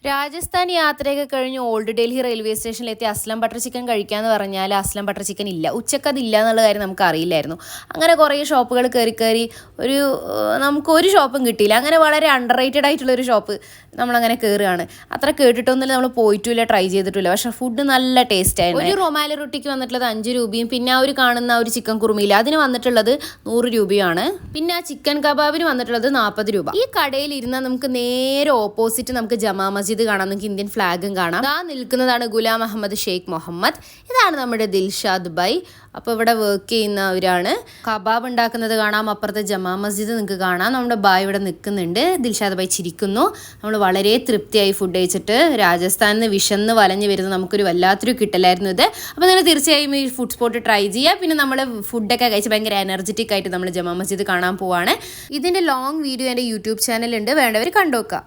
രാജസ്ഥാൻ യാത്രയൊക്കെ കഴിഞ്ഞ് old Delhi railway സ്റ്റേഷനിലെത്തി അസ്ലം ബട്ടർ ചിക്കൻ കഴിക്കാമെന്ന് പറഞ്ഞാൽ അസ്ലം ബട്ടർ ചിക്കൻ ഇല്ല. ഉച്ചക്ക് അതില്ല എന്നുള്ള കാര്യം നമുക്ക് അറിയില്ലായിരുന്നു. അങ്ങനെ കുറേ ഷോപ്പുകൾ കയറി നമുക്കൊരു ഷോപ്പും കിട്ടിയില്ല. അങ്ങനെ വളരെ അണ്ടർ റേറ്റഡ് ആയിട്ടുള്ളൊരു ഷോപ്പ് നമ്മളങ്ങനെ കയറുകയാണ്. അത്ര കേട്ടിട്ടൊന്നുമില്ല, നമ്മൾ പോയിട്ടില്ല, ട്രൈ ചെയ്തിട്ടില്ല. പക്ഷേ ഫുഡ് നല്ല ടേസ്റ്റ് ആയിരുന്നു. ഒരു റൊമാലി റൊട്ടിക്ക് വന്നിട്ടുള്ളത് 5 രൂപയും പിന്നെ ആ ഒരു കാണുന്ന ഒരു ചിക്കൻ കുറുമയില്ല അതിന് വന്നിട്ടുള്ളത് 100 രൂപയാണ്. പിന്നെ ആ ചിക്കൻ കബാബിന് വന്നിട്ടുള്ളത് 40 രൂപ. ഈ കടയിൽ ഇരുന്നാൽ നമുക്ക് നേരെ ഓപ്പോസിറ്റ് നമുക്ക് ജമാ മസ്ജിദ് കാണാം, നമുക്ക് ഇന്ത്യൻ ഫ്ലാഗും കാണാം. ആ നിൽക്കുന്നതാണ് ഗുലാം അഹമ്മദ് ഷെയ്ഖ് മുഹമ്മദ്. ഇതാണ് നമ്മുടെ ദിൽഷാദ് ബൈ. അപ്പോൾ ഇവിടെ വർക്ക് ചെയ്യുന്നവരാണ്. കബാബ് ഉണ്ടാക്കുന്നത് കാണാം. അപ്പുറത്തെ ജമാ മസ്ജിദ് നിങ്ങൾക്ക് കാണാം. നമ്മുടെ ബായ് ഇവിടെ നിൽക്കുന്നുണ്ട്. ദിൽഷാദ് ബൈ ചിരിക്കുന്നു. നമ്മൾ വളരെ തൃപ്തിയായി ഫുഡ് കഴിച്ചിട്ട് രാജസ്ഥാനിൽ നിന്ന് വിശന്ന് വലഞ്ഞ് വരുന്ന നമുക്കൊരു വല്ലാത്തൊരു കിട്ടലായിരുന്നു ഇത്. അപ്പോൾ നിങ്ങൾ തീർച്ചയായും ഈ ഫുഡ് സ്പോട്ട് ട്രൈ ചെയ്യുക. പിന്നെ നമ്മൾ ഫുഡൊക്കെ കഴിച്ച് ഭയങ്കര എനർജറ്റിക് ആയിട്ട് നമ്മൾ ജമാ മസ്ജിദ് കാണാൻ പോവാണ്. ഇതിൻ്റെ ലോങ് വീഡിയോ എൻ്റെ യൂട്യൂബ് ചാനലുണ്ട്, വേണ്ടവർ കണ്ടുനോക്കുക.